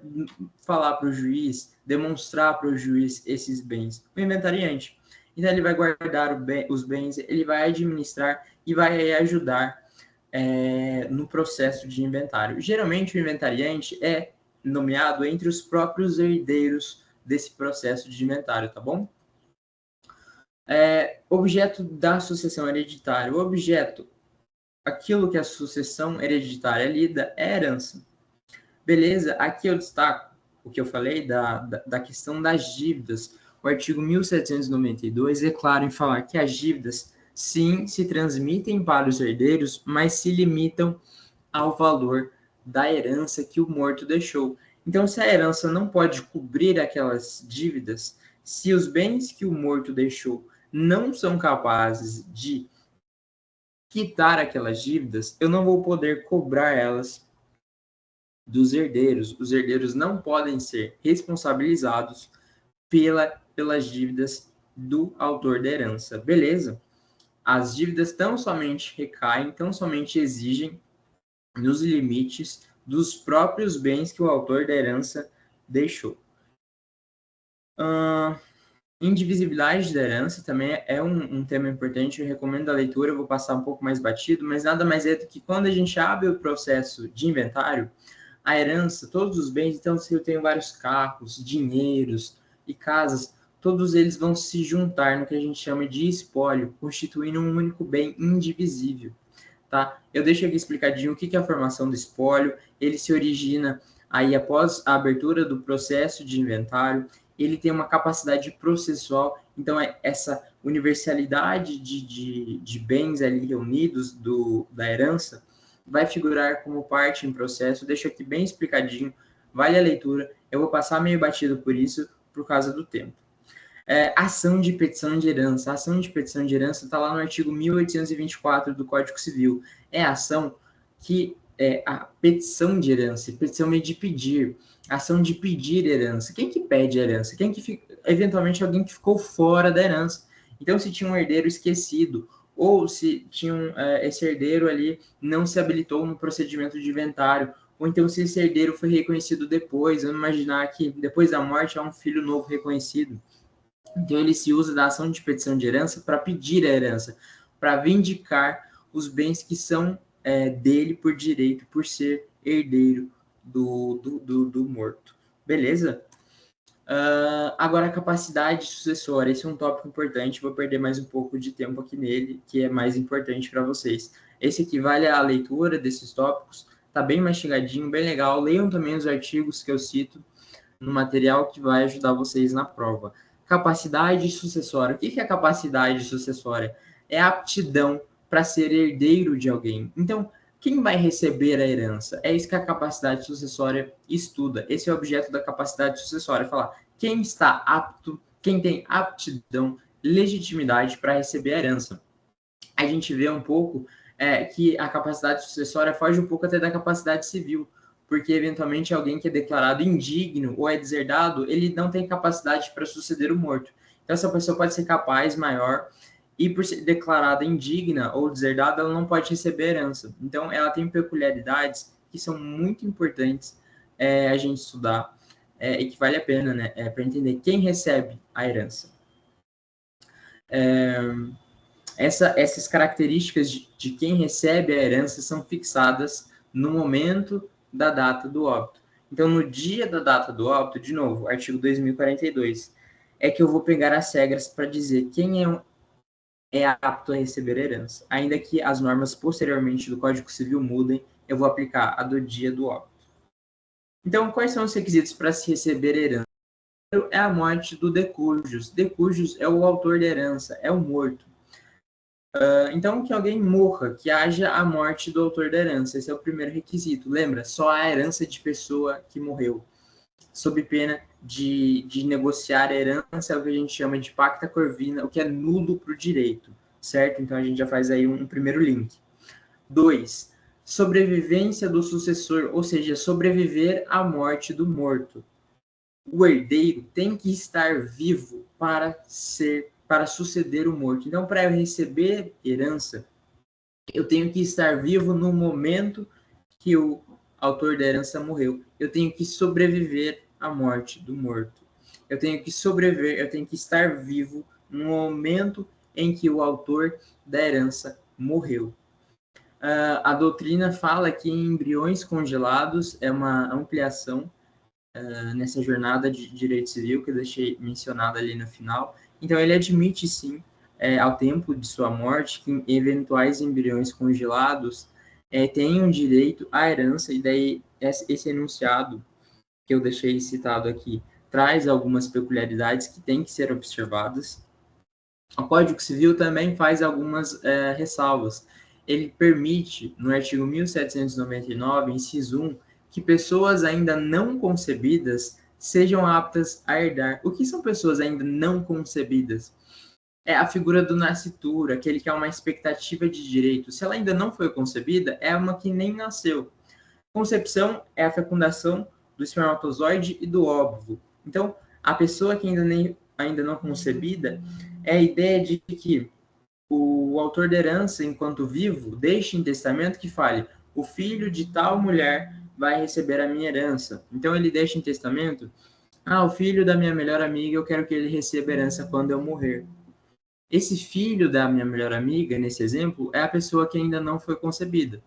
falar para o juiz, demonstrar para o juiz esses bens? O inventariante. Então, ele vai guardar os bens, ele vai administrar e vai ajudar no processo de inventário. Geralmente, o inventariante é nomeado entre os próprios herdeiros desse processo de inventário, tá bom? Objeto da sucessão hereditária. O objeto, aquilo que a sucessão hereditária lida, é herança. Beleza? Aqui eu destaco o que eu falei da questão das dívidas. O artigo 1792 é claro em falar que as dívidas, sim, se transmitem para os herdeiros, mas se limitam ao valor da herança que o morto deixou. Então, se a herança não pode cobrir aquelas dívidas, se os bens que o morto deixou não são capazes de quitar aquelas dívidas, eu não vou poder cobrar elas dos herdeiros. Os herdeiros não podem ser responsabilizados pelas dívidas do autor da herança. Beleza? As dívidas tão somente recaem, tão somente exigem nos limites dos próprios bens que o autor da herança deixou. Indivisibilidade da herança também é um tema importante, eu recomendo a leitura, eu vou passar um pouco mais batido, mas nada mais é do que quando a gente abre o processo de inventário, a herança, todos os bens, então se eu tenho vários carros, dinheiros e casas, todos eles vão se juntar no que a gente chama de espólio, constituindo um único bem indivisível. Tá? Eu deixo aqui explicadinho o que é a formação do espólio, ele se origina aí após a abertura do processo de inventário, ele tem uma capacidade processual, então essa universalidade de bens ali reunidos da herança vai figurar como parte em processo, deixo aqui bem explicadinho, vale a leitura, eu vou passar meio batido por isso, por causa do tempo. Ação de petição de herança. A ação de petição de herança está lá no artigo 1824 do Código Civil. É a ação que é a petição de herança. Petição é de pedir. Ação de pedir herança. Quem que pede herança? Eventualmente alguém que ficou fora da herança. Então, se tinha um herdeiro esquecido, ou se tinha esse herdeiro ali não se habilitou no procedimento de inventário, ou então se esse herdeiro foi reconhecido depois, vamos imaginar que depois da morte há um filho novo reconhecido. Então, ele se usa da ação de petição de herança para pedir a herança, para vindicar os bens que são dele por direito, por ser herdeiro do morto. Beleza? Agora, a capacidade sucessória. Esse é um tópico importante, vou perder mais um pouco de tempo aqui nele, que é mais importante para vocês. Esse equivale à leitura desses tópicos, tá bem mastigadinho, bem legal. Leiam também os artigos que eu cito no material que vai ajudar vocês na prova. Capacidade sucessória. O que é capacidade sucessória? É a aptidão para ser herdeiro de alguém. Então, quem vai receber a herança? É isso que a capacidade sucessória estuda. Esse é o objeto da capacidade sucessória. Falar quem está apto, quem tem aptidão, legitimidade para receber a herança. A gente vê um pouco que a capacidade sucessória foge um pouco até da capacidade civil, porque eventualmente alguém que é declarado indigno ou é deserdado, ele não tem capacidade para suceder o morto. Então, essa pessoa pode ser capaz, maior, e por ser declarada indigna ou deserdada, ela não pode receber herança. Então, ela tem peculiaridades que são muito importantes a gente estudar e que vale a pena, né, para entender quem recebe a herança. Essas características de quem recebe a herança são fixadas no momento da data do óbito. Então, no dia da data do óbito, de novo, artigo 2042, é que eu vou pegar as regras para dizer quem é apto a receber a herança. Ainda que as normas posteriormente do Código Civil mudem, eu vou aplicar a do dia do óbito. Então, quais são os requisitos para se receber herança? É a morte do decujus. Decujus é o autor da herança, é o morto. Então, que alguém morra, que haja a morte do autor da herança. Esse é o primeiro requisito. Lembra? Só a herança de pessoa que morreu. Sob pena de negociar a herança, é o que a gente chama de pacta corvina, o que é nulo para o direito. Certo? Então, a gente já faz aí um primeiro link. 2. Sobrevivência do sucessor, ou seja, sobreviver à morte do morto. O herdeiro tem que estar vivo para suceder o morto. Então, para eu receber herança, eu tenho que estar vivo no momento que o autor da herança morreu. Eu tenho que sobreviver à morte do morto. Eu tenho que sobreviver, eu tenho que estar vivo no momento em que o autor da herança morreu. A doutrina fala que embriões congelados é uma ampliação nessa jornada de direito civil que eu deixei mencionado ali no final. Então, ele admite, sim, ao tempo de sua morte, que eventuais embriões congelados tenham direito à herança, e daí esse enunciado que eu deixei citado aqui traz algumas peculiaridades que têm que ser observadas. O Código Civil também faz algumas ressalvas. Ele permite, no artigo 1799, inciso 1, que pessoas ainda não concebidas sejam aptas a herdar. O que são pessoas ainda não concebidas? É a figura do nascituro, aquele que é uma expectativa de direito. Se ela ainda não foi concebida, é uma que nem nasceu. Concepção é a fecundação do espermatozoide e do óvulo. Então, a pessoa que ainda não concebida é a ideia de que o autor da herança, enquanto vivo, deixe em testamento que fale: o filho de tal mulher vai receber a minha herança. Então, ele deixa em testamento: o filho da minha melhor amiga, eu quero que ele receba a herança quando eu morrer. Esse filho da minha melhor amiga, nesse exemplo, é a pessoa que ainda não foi concebida.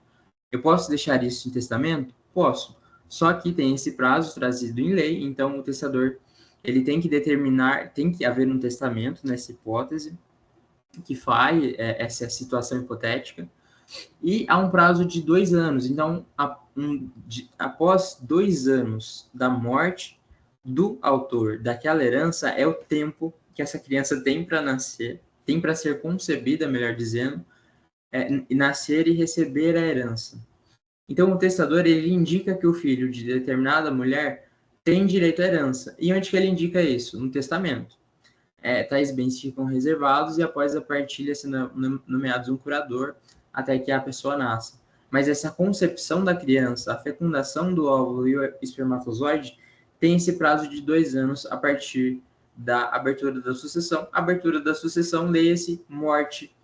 Eu posso deixar isso em testamento? Posso. Só que tem esse prazo trazido em lei, então o testador ele tem que determinar, tem que haver um testamento nessa hipótese, que faz essa situação hipotética, e há um prazo de 2 anos. Então, após 2 anos da morte do autor daquela herança, é o tempo que essa criança tem para nascer, tem para ser concebida, melhor dizendo, nascer e receber a herança. Então, o testador ele indica que o filho de determinada mulher tem direito à herança. E onde que ele indica isso? No testamento. tais bens ficam reservados e após a partilha sendo nomeados um curador até que a pessoa nasça. Mas essa concepção da criança, a fecundação do óvulo e o espermatozoide, tem esse prazo de 2 anos a partir da abertura da sucessão. Abertura da sucessão, leia-se morte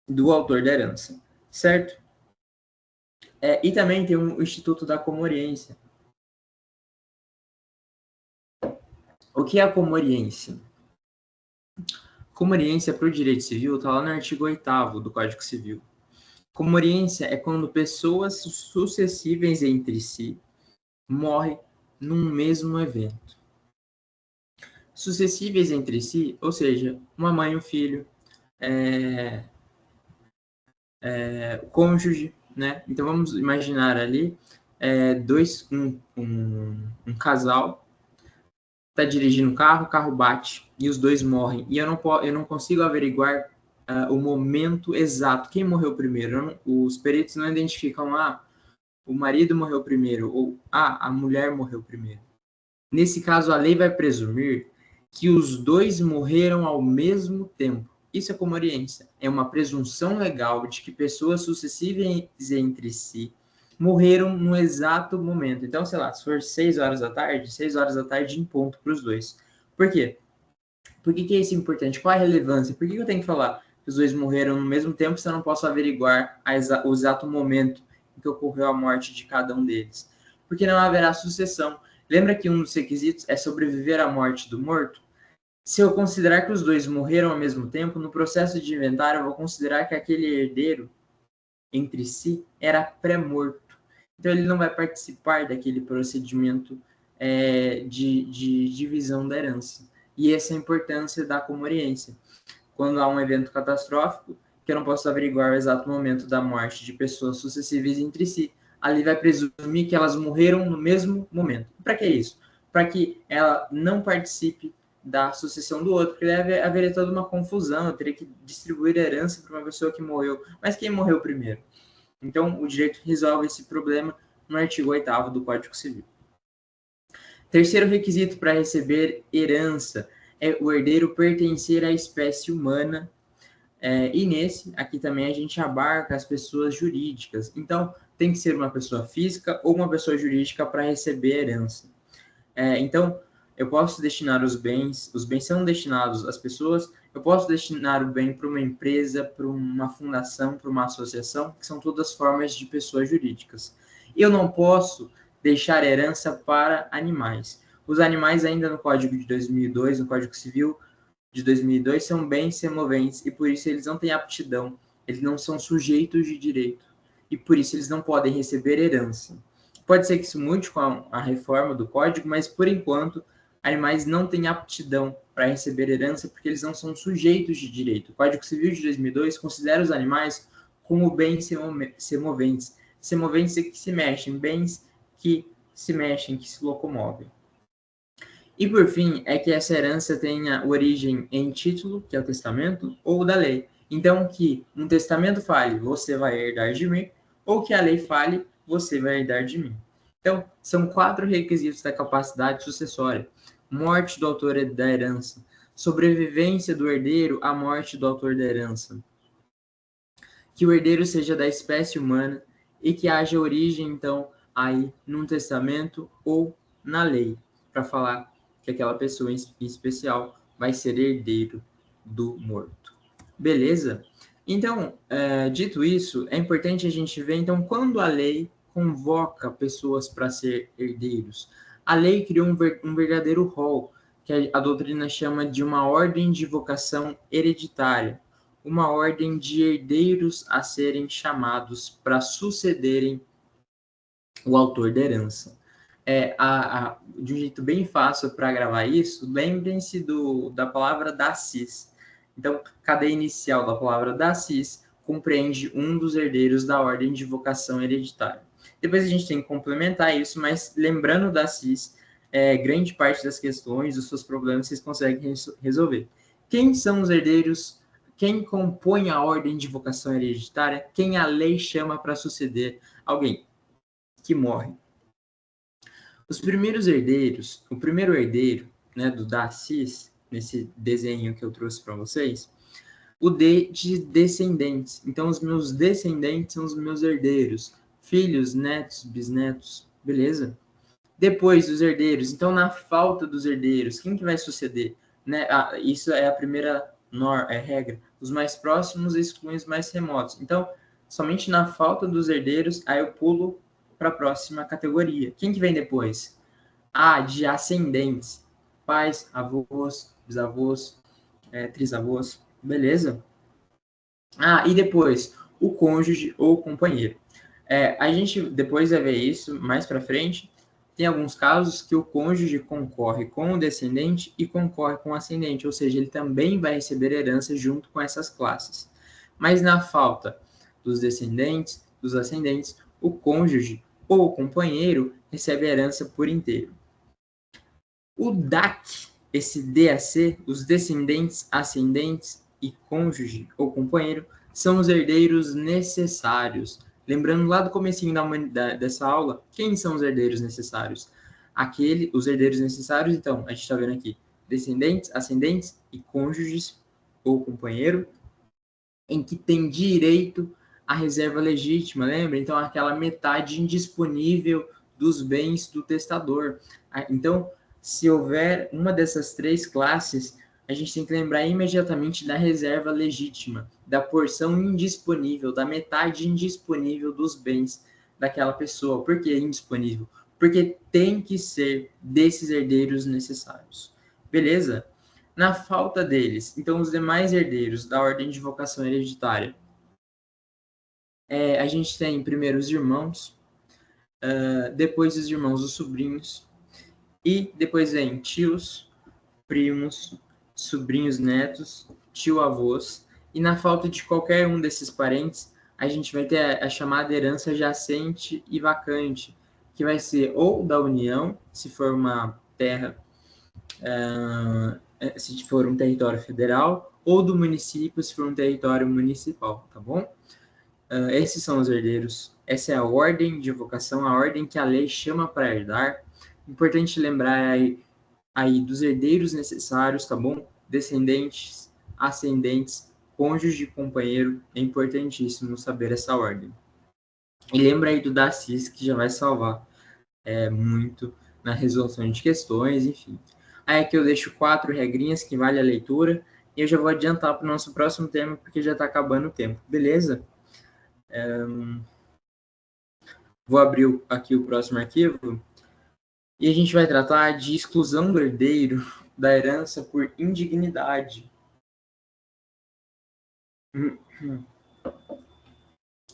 do autor da herança, certo? E também tem o Instituto da Comoriência. O que é a comoriência? Comoriência para o direito civil está lá no artigo 8º do Código Civil. Comoriência é quando pessoas sucessíveis entre si morrem num mesmo evento. Sucessíveis entre si, ou seja, uma mãe e um filho, cônjuge, né? Então vamos imaginar ali um casal está dirigindo um carro, o carro bate e os dois morrem. E eu não consigo averiguar o momento exato, quem morreu primeiro. Os peritos não identificam, o marido morreu primeiro, ou a mulher morreu primeiro. Nesse caso, a lei vai presumir que os dois morreram ao mesmo tempo. Isso é comoriência. É uma presunção legal de que pessoas sucessíveis entre si morreram no exato momento. Então, sei lá, se for 6 horas da tarde, 6 horas da tarde em ponto para os dois. Por quê? Por que é isso importante? Qual a relevância? Por que eu tenho que falar que os dois morreram no mesmo tempo se eu não posso averiguar o exato momento em que ocorreu a morte de cada um deles? Porque não haverá sucessão. Lembra que um dos requisitos é sobreviver à morte do morto? Se eu considerar que os dois morreram ao mesmo tempo, no processo de inventário eu vou considerar que aquele herdeiro entre si era pré-morto. Então ele não vai participar daquele procedimento de divisão da herança. E essa é a importância da comoriência. Quando há um evento catastrófico, que eu não posso averiguar o exato momento da morte de pessoas sucessíveis entre si, ali vai presumir que elas morreram no mesmo momento. Para que isso? Para que ela não participe da sucessão do outro, porque haveria toda uma confusão, eu teria que distribuir a herança para uma pessoa que morreu. Mas quem morreu primeiro? Então, o direito resolve esse problema no artigo 8º do Código Civil. Terceiro requisito para receber herança é o herdeiro pertencer à espécie humana. E nesse, aqui também a gente abarca as pessoas jurídicas. Então, tem que ser uma pessoa física ou uma pessoa jurídica para receber herança. Então, eu posso destinar os bens são destinados às pessoas, eu posso destinar o bem para uma empresa, para uma fundação, para uma associação, que são todas formas de pessoas jurídicas. Eu não posso deixar herança para animais. Os animais ainda no Código de 2002, no Código Civil de 2002, são bens semoventes e por isso eles não têm aptidão, eles não são sujeitos de direito e por isso eles não podem receber herança. Pode ser que isso mude com a reforma do Código, mas por enquanto animais não têm aptidão para receber herança porque eles não são sujeitos de direito. O Código Civil de 2002 considera os animais como bens semoventes. Semoventes é que se mexem, bens que se mexem, que se locomovem. E por fim, é que essa herança tenha origem em título, que é o testamento, ou da lei. Então, que um testamento fale, você vai herdar de mim, ou que a lei fale, você vai herdar de mim. Então, são 4 requisitos da capacidade sucessória: morte do autor da herança, sobrevivência do herdeiro à morte do autor da herança, que o herdeiro seja da espécie humana e que haja origem, então, aí num testamento ou na lei, para falar que aquela pessoa em especial vai ser herdeiro do morto. Beleza? Então, dito isso, é importante a gente ver, então, quando a lei convoca pessoas para ser herdeiros. A lei criou um verdadeiro rol, que a doutrina chama de uma ordem de vocação hereditária, uma ordem de herdeiros a serem chamados para sucederem o autor da herança. De um jeito bem fácil para gravar isso, lembrem-se da palavra dacis. Então, cadeia inicial da palavra dacis compreende um dos herdeiros da ordem de vocação hereditária. Depois a gente tem que complementar isso, mas lembrando dacis, grande parte das questões, dos seus problemas, vocês conseguem resolver. Quem são os herdeiros? Quem compõe a ordem de vocação hereditária? Quem a lei chama para suceder alguém que morre? Os primeiros herdeiros, o primeiro herdeiro, né, do dacis, nesse desenho que eu trouxe para vocês, o D de descendentes. Então, os meus descendentes são os meus herdeiros, filhos, netos, bisnetos, beleza? Depois dos herdeiros, então, na falta dos herdeiros, quem que vai suceder? Né? Isso é a primeira regra. Os mais próximos excluem os mais remotos. Então, somente na falta dos herdeiros, aí eu pulo para a próxima categoria. Quem que vem depois? De ascendentes. Pais, avós, bisavós, trisavós, beleza? E depois, o cônjuge ou companheiro. A gente depois vai ver isso mais para frente. Tem alguns casos que o cônjuge concorre com o descendente e concorre com o ascendente, ou seja, ele também vai receber herança junto com essas classes. Mas na falta dos descendentes, dos ascendentes, o cônjuge ou o companheiro recebe a herança por inteiro. O DAC, esse DAC, os descendentes, ascendentes e cônjuge ou companheiro, são os herdeiros necessários. Lembrando lá do comecinho dessa aula, quem são os herdeiros necessários? Os herdeiros necessários, então, a gente está vendo aqui, descendentes, ascendentes e cônjuges ou companheiro, em que tem direito à reserva legítima, lembra? Então, aquela metade indisponível dos bens do testador. Então, se houver uma dessas três classes, a gente tem que lembrar imediatamente da reserva legítima, da porção indisponível, da metade indisponível dos bens daquela pessoa. Por que indisponível? Porque tem que ser desses herdeiros necessários. Beleza? Na falta deles, então os demais herdeiros da ordem de vocação hereditária, a gente tem primeiro os irmãos, depois os irmãos, os sobrinhos, e depois vem tios, primos, sobrinhos netos, tio-avós, e na falta de qualquer um desses parentes, a gente vai ter a chamada herança jacente e vacante, que vai ser ou da união, se for uma terra, se for um território federal, ou do município, se for um território municipal, tá bom? Esses são os herdeiros. Essa é a ordem de vocação, a ordem que a lei chama para herdar. Importante lembrar aí dos herdeiros necessários, tá bom? Descendentes, ascendentes, cônjuge, companheiro. É importantíssimo saber essa ordem. E lembra aí do DACIS, que já vai salvar muito na resolução de questões, enfim. Aí aqui eu deixo 4 regrinhas que vale a leitura, e eu já vou adiantar para o nosso próximo tema, porque já está acabando o tempo, beleza? Vou abrir aqui o próximo arquivo, e a gente vai tratar de exclusão do herdeiro da herança por indignidade.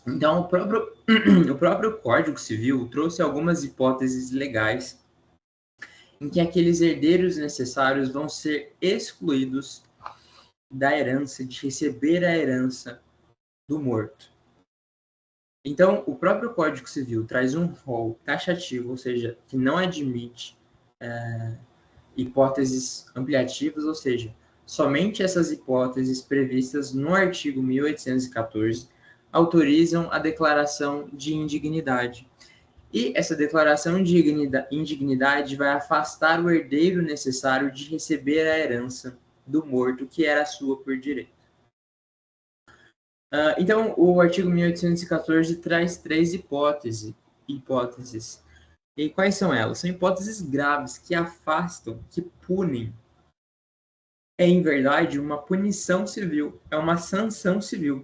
Então, o próprio Código Civil trouxe algumas hipóteses legais em que aqueles herdeiros necessários vão ser excluídos da herança, de receber a herança do morto. Então, o próprio Código Civil traz um rol taxativo, ou seja, que não admite hipóteses ampliativas, ou seja, somente essas hipóteses previstas no artigo 1814 autorizam a declaração de indignidade. E essa declaração de indignidade vai afastar o herdeiro necessário de receber a herança do morto, que era sua por direito. Então, o artigo 1814 traz 3 hipóteses. E quais são elas? São hipóteses graves que afastam, que punem. É, em verdade, uma punição civil, é uma sanção civil.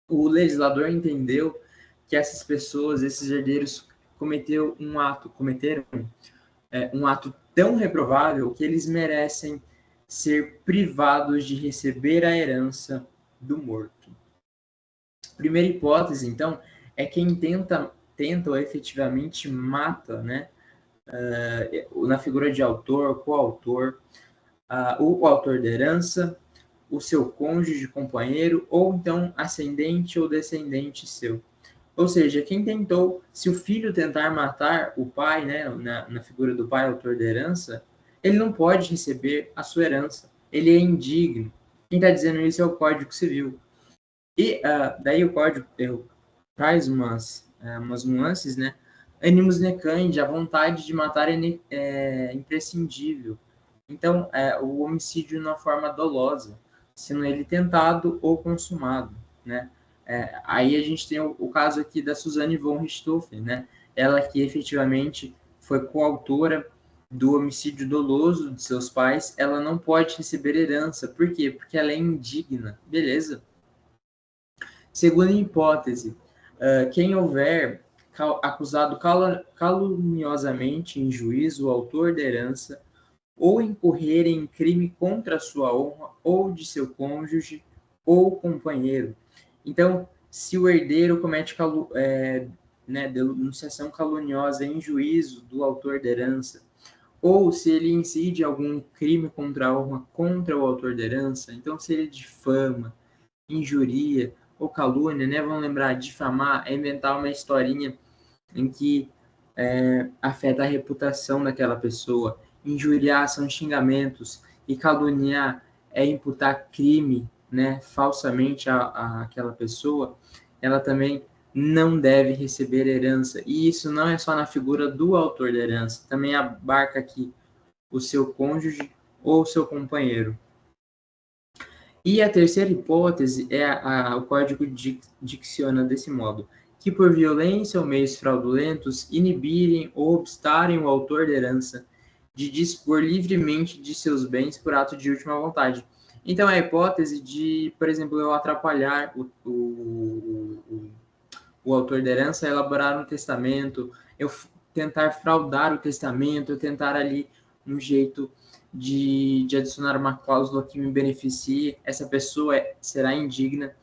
O legislador entendeu que essas pessoas, esses herdeiros, cometeram um ato tão reprovável que eles merecem ser privados de receber a herança do morto. Primeira hipótese, então, é quem tenta ou efetivamente mata, né, na figura de autor, coautor, o autor da herança, o seu cônjuge, companheiro, ou então ascendente ou descendente seu. Ou seja, quem tentou, se o filho tentar matar o pai, né, na figura do pai, autor da herança, ele não pode receber a sua herança. Ele é indigno. Quem está dizendo isso é o Código Civil. E daí o Código traz umas nuances, né? Animus necandi, a vontade de matar é imprescindível. Então, o homicídio na forma dolosa, sendo ele tentado ou consumado, né? Aí a gente tem o caso aqui da Suzanne von Richthofen, né? Ela que efetivamente foi coautora do homicídio doloso de seus pais, ela não pode receber herança. Por quê? Porque ela é indigna, beleza? Segunda hipótese, quem houver acusado caluniosamente em juízo o autor da herança ou incorrer em crime contra a sua honra ou de seu cônjuge ou companheiro. Então, se o herdeiro comete denunciação caluniosa em juízo do autor da herança, ou se ele incide algum crime contra a honra contra o autor da herança, então se ele difama, injuria ou calúnia, né? Vamos lembrar, difamar é inventar uma historinha em que afeta a reputação daquela pessoa. Injuriar são xingamentos e caluniar é imputar crime, né, falsamente àquela pessoa. Ela também não deve receber herança. E isso não é só na figura do autor da herança, também abarca aqui o seu cônjuge ou seu companheiro. E a terceira hipótese o código dicciona desse modo: que por violência ou meios fraudulentos inibirem ou obstarem o autor da herança de dispor livremente de seus bens por ato de última vontade. Então, é a hipótese de, por exemplo, eu atrapalhar o autor da herança a elaborar um testamento, eu tentar fraudar o testamento, eu tentar ali um jeito de adicionar uma cláusula que me beneficie, essa pessoa será indigna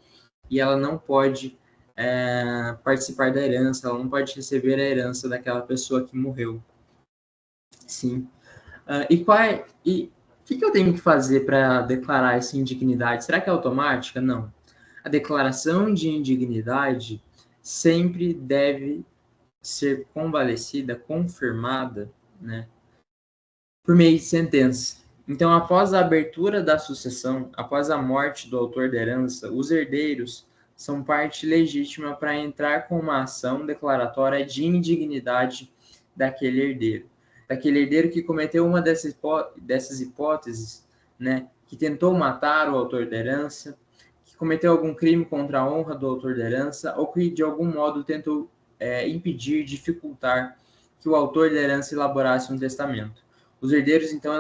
e ela não pode participar da herança, ela não pode receber a herança daquela pessoa que morreu. Sim. E o que eu tenho que fazer para declarar essa indignidade? Será que é automática? Não. A declaração de indignidade sempre deve ser convalescida, confirmada, né, por meio de sentença. Então, após a abertura da sucessão, após a morte do autor da herança, os herdeiros são parte legítima para entrar com uma ação declaratória de indignidade daquele herdeiro que cometeu uma dessas hipóteses, né, que tentou matar o autor da herança, que cometeu algum crime contra a honra do autor da herança, ou que de algum modo tentou impedir, dificultar que o autor da herança elaborasse um testamento. Os herdeiros, então,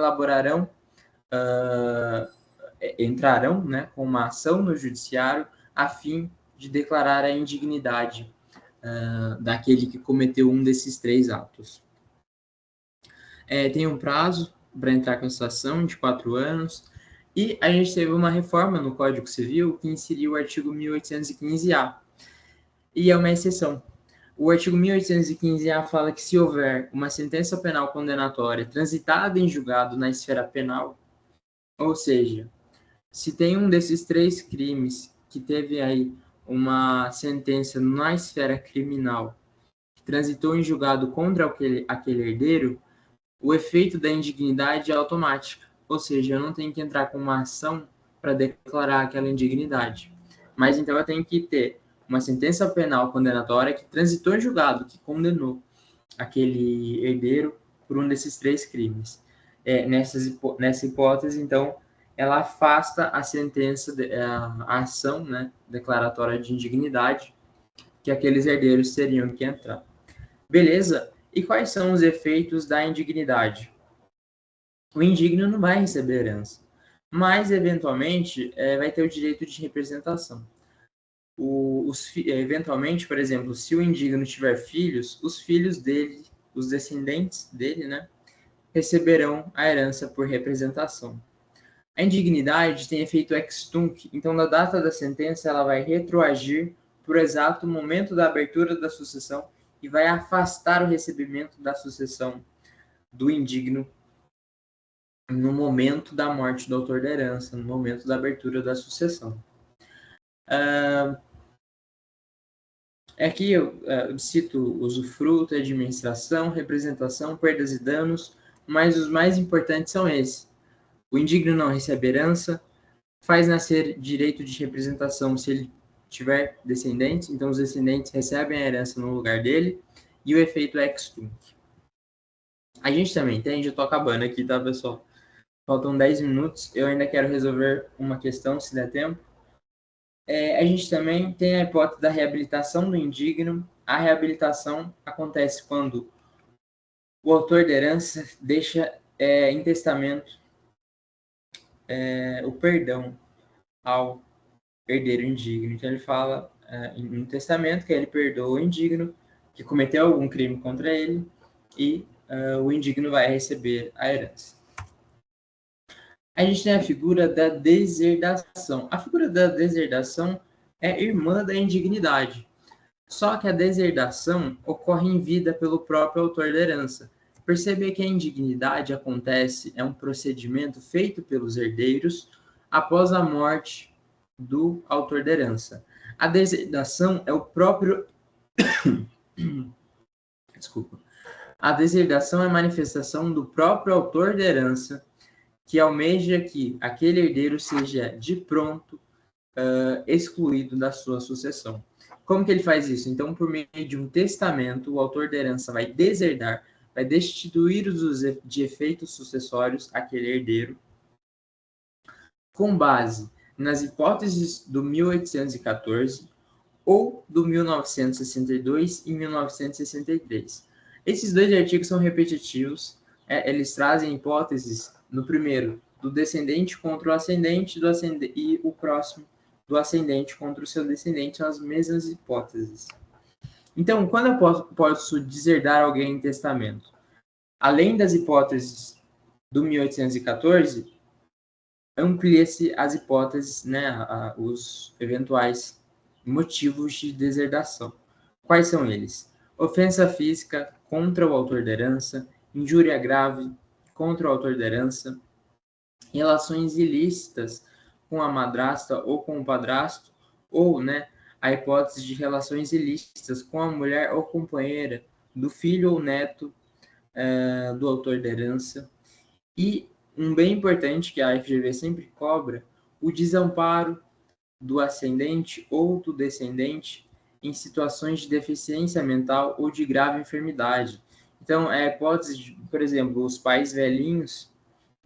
entrarão, né, com uma ação no judiciário a fim de declarar a indignidade daquele que cometeu um desses três atos. Tem um prazo para entrar com essa ação de 4 anos, e a gente teve uma reforma no Código Civil que inseriu o artigo 1815-A, e é uma exceção. O artigo 1815-A fala que se houver uma sentença penal condenatória transitada em julgado na esfera penal, ou seja, se tem um desses três crimes que teve aí uma sentença na esfera criminal que transitou em julgado contra aquele herdeiro, o efeito da indignidade é automático, ou seja, eu não tenho que entrar com uma ação para declarar aquela indignidade. Mas então eu tenho que ter uma sentença penal condenatória que transitou em julgado, que condenou aquele herdeiro por um desses três crimes. Nessa hipótese, então, ela afasta a sentença, a ação, né, declaratória de indignidade que aqueles herdeiros teriam que entrar. Beleza? E quais são os efeitos da indignidade? O indigno não vai receber herança, mas, eventualmente, vai ter o direito de representação. Eventualmente, por exemplo, se o indigno tiver filhos, os filhos dele, os descendentes dele, né, receberão a herança por representação. A indignidade tem efeito ex tunc, então, na data da sentença, ela vai retroagir por exato momento da abertura da sucessão e vai afastar o recebimento da sucessão do indigno no momento da morte do autor da herança, no momento da abertura da sucessão. Aqui eu cito usufruto, administração, representação, perdas e danos, mas os mais importantes são esses. O indigno não recebe herança, faz nascer direito de representação se ele tiver descendentes, então os descendentes recebem a herança no lugar dele, e o efeito ex tunc. A gente também entende, eu tô acabando aqui, tá, pessoal? Faltam 10 minutos, eu ainda quero resolver uma questão, se der tempo. A gente também tem a hipótese da reabilitação do indigno. A reabilitação acontece quando o autor da herança deixa em testamento o perdão ao herdeiro indigno. Então ele fala em um testamento que ele perdoa o indigno que cometeu algum crime contra ele e o indigno vai receber a herança. A gente tem a figura da deserdação. A figura da deserdação é irmã da indignidade. Só que a deserdação ocorre em vida pelo próprio autor da herança. Perceber que a indignidade acontece, é um procedimento feito pelos herdeiros após a morte do autor da herança. A deserdação é o próprio... Desculpa. A deserdação é manifestação do próprio autor da herança que almeja que aquele herdeiro seja de pronto excluído da sua sucessão. Como que ele faz isso? Então, por meio de um testamento, o autor da herança vai deserdar, vai destituir de efeitos sucessórios aquele herdeiro, com base nas hipóteses do 1814 ou do 1962 e 1963. Esses dois artigos são repetitivos, eles trazem hipóteses, no primeiro, do descendente contra o ascendente, e o próximo, do ascendente contra o seu descendente, são as mesmas hipóteses. Então, quando eu posso deserdar alguém em testamento? Além das hipóteses do 1814, amplia-se as hipóteses, os eventuais motivos de deserdação. Quais são eles? Ofensa física contra o autor da herança, injúria grave contra o autor da herança, relações ilícitas com a madrasta ou com o padrasto, ou a hipótese de relações ilícitas com a mulher ou companheira do filho ou neto do autor da herança. E um bem importante que a FGV sempre cobra, o desamparo do ascendente ou do descendente em situações de deficiência mental ou de grave enfermidade. Então, a hipótese de, por exemplo, os pais velhinhos,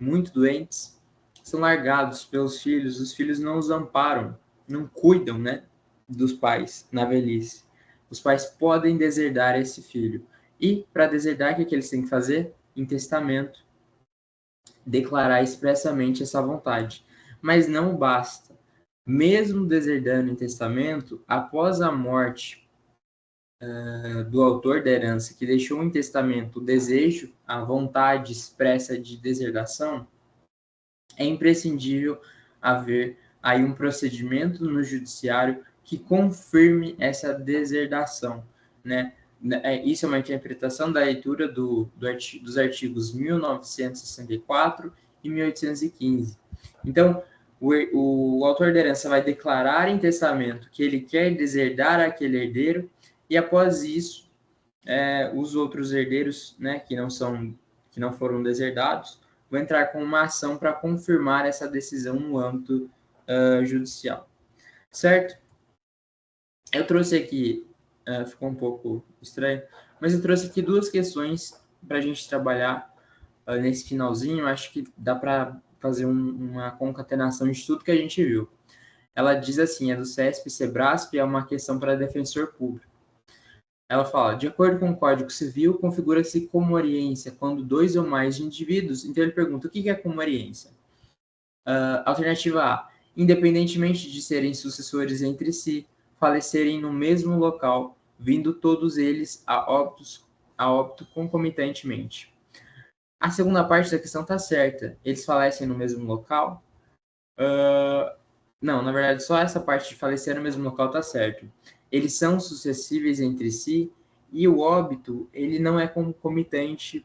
muito doentes, são largados pelos filhos, os filhos não os amparam, não cuidam, dos pais na velhice. Os pais podem deserdar esse filho. E, para deserdar, o que eles têm que fazer? Em testamento, declarar expressamente essa vontade. Mas não basta. Mesmo deserdando em testamento, após a morte do autor da herança, que deixou em testamento o desejo, a vontade expressa de deserdação, é imprescindível haver aí um procedimento no judiciário que confirme essa deserdação, Isso é uma interpretação da leitura dos artigos 1964 e 1815. Então, o autor da herança vai declarar em testamento que ele quer deserdar aquele herdeiro e, após isso, os outros herdeiros, que não foram deserdados, vão entrar com uma ação para confirmar essa decisão no âmbito judicial. Certo? Eu trouxe aqui, ficou um pouco estranho, mas eu trouxe aqui duas questões para a gente trabalhar nesse finalzinho. Acho que dá para fazer uma concatenação de tudo que a gente viu. Ela diz assim, é do CESP e SEBRASP, é uma questão para defensor público. Ela fala, de acordo com o Código Civil, configura-se comoriência quando dois ou mais indivíduos... Então, ele pergunta, o que é comoriência? Alternativa A, independentemente de serem sucessores entre si, falecerem no mesmo local, vindo todos eles a óbito concomitantemente. A segunda parte da questão está certa. Eles falecem no mesmo local? Não, na verdade, só essa parte de falecer no mesmo local está certo. Eles são sucessíveis entre si e o óbito, ele não é concomitante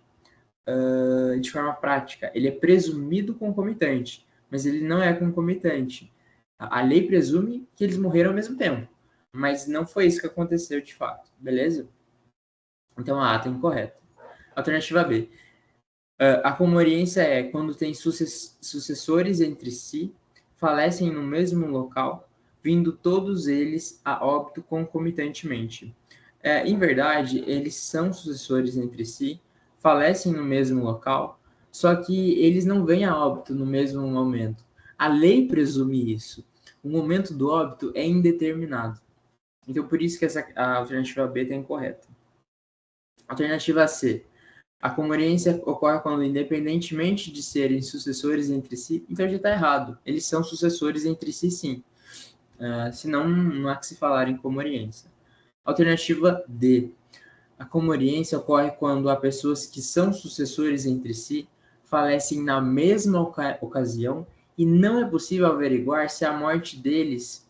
de forma prática. Ele é presumido concomitante, mas ele não é concomitante. A lei presume que eles morreram ao mesmo tempo, mas não foi isso que aconteceu de fato, beleza? Então a A está incorreta. Alternativa B. A comoriência é quando tem sucessores entre si, falecem no mesmo local, vindo todos eles a óbito concomitantemente. Em verdade, eles são sucessores entre si, falecem no mesmo local, só que eles não vêm a óbito no mesmo momento. A lei presume isso. O momento do óbito é indeterminado. Então, por isso que a alternativa B está incorreta. Alternativa C. A comorbidência ocorre quando, independentemente de serem sucessores entre si, então já está errado. Eles são sucessores entre si, sim. Senão, não há que se falar em comorbidência. Alternativa D. A comorbidência ocorre quando há pessoas que são sucessores entre si falecem na mesma ocasião e não é possível averiguar se a morte deles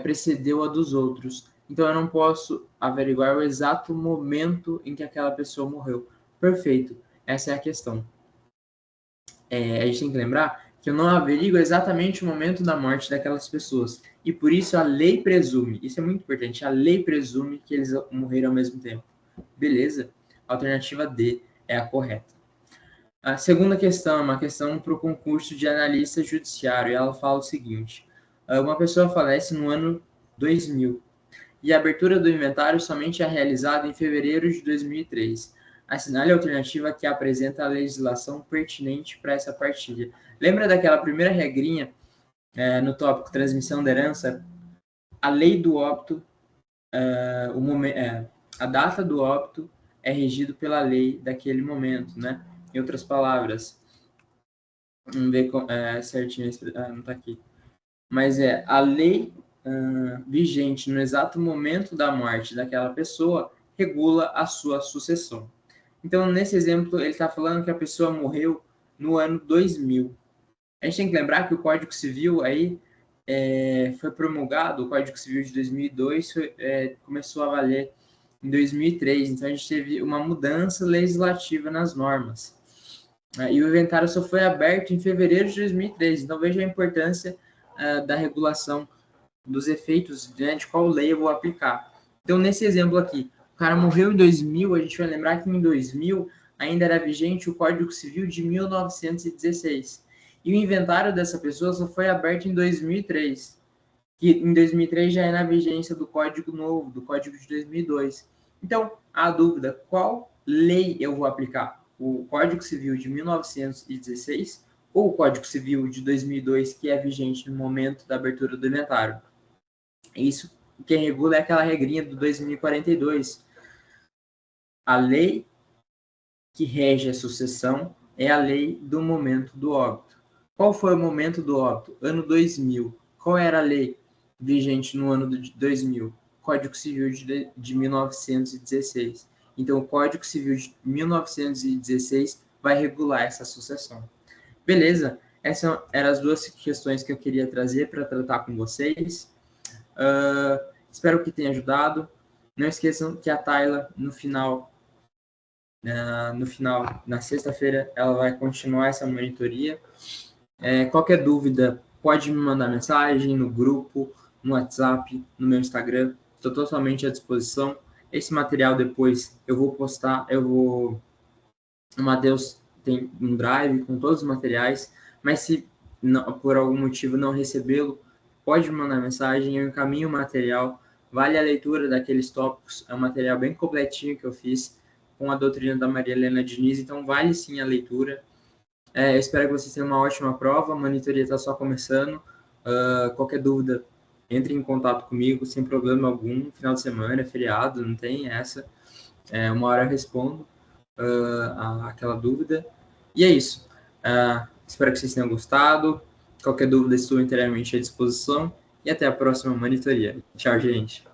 precedeu a dos outros. Então, eu não posso averiguar o exato momento em que aquela pessoa morreu. Perfeito. Essa é a questão. A gente tem que lembrar que eu não averigo exatamente o momento da morte daquelas pessoas. E por isso a lei presume, isso é muito importante, a lei presume que eles morreram ao mesmo tempo. Beleza? A alternativa D é a correta. A segunda questão é uma questão para o concurso de analista judiciário. E ela fala o seguinte: uma pessoa falece no ano 2000 e a abertura do inventário somente é realizada em fevereiro de 2003. Assinale a alternativa que apresenta a legislação pertinente para essa partilha. Lembra daquela primeira regrinha no tópico transmissão da herança? A lei do óbito, a data do óbito é regido pela lei daquele momento, né? Em outras palavras, vamos ver certinho, não está aqui. Mas a lei vigente no exato momento da morte daquela pessoa regula a sua sucessão. Então, nesse exemplo, ele está falando que a pessoa morreu no ano 2000. A gente tem que lembrar que o Código Civil aí foi promulgado, o Código Civil de 2002 começou a valer em 2003. Então, a gente teve uma mudança legislativa nas normas. E o inventário só foi aberto em fevereiro de 2003. Então, veja a importância da regulação dos efeitos, né, de qual lei eu vou aplicar. Então, nesse exemplo aqui, o cara morreu em 2000, a gente vai lembrar que em 2000 ainda era vigente o Código Civil de 1916. E o inventário dessa pessoa só foi aberto em 2003. Que em 2003 já é na vigência do Código Novo, do Código de 2002. Então, a dúvida, qual lei eu vou aplicar? O Código Civil de 1916 ou o Código Civil de 2002, que é vigente no momento da abertura do inventário? Isso quem regula é aquela regrinha do 2042. A lei que rege a sucessão é a lei do momento do óbito. Qual foi o momento do óbito? Ano 2000. Qual era a lei vigente no ano de 2000? Código Civil de 1916. Então, o Código Civil de 1916 vai regular essa sucessão. Beleza? Essas eram as duas questões que eu queria trazer para tratar com vocês. Espero que tenha ajudado. Não esqueçam que a Tayla, no final, na sexta-feira, ela vai continuar essa monitoria. Qualquer dúvida, pode me mandar mensagem no grupo, no WhatsApp, no meu Instagram. Estou totalmente à disposição. Esse material depois eu vou postar, o Matheus tem um drive com todos os materiais, mas se não, por algum motivo não recebê-lo, pode me mandar mensagem, eu encaminho o material. Vale a leitura daqueles tópicos, é um material bem completinho que eu fiz com a doutrina da Maria Helena Diniz, então vale sim a leitura. Espero que vocês tenham uma ótima prova, a monitoria está só começando. Qualquer dúvida, entre em contato comigo, sem problema algum. Final de semana, feriado, não tem essa. Uma hora eu respondo aquela dúvida. E é isso. Espero que vocês tenham gostado. Qualquer dúvida, estou inteiramente à disposição. E até a próxima monitoria. Tchau, gente.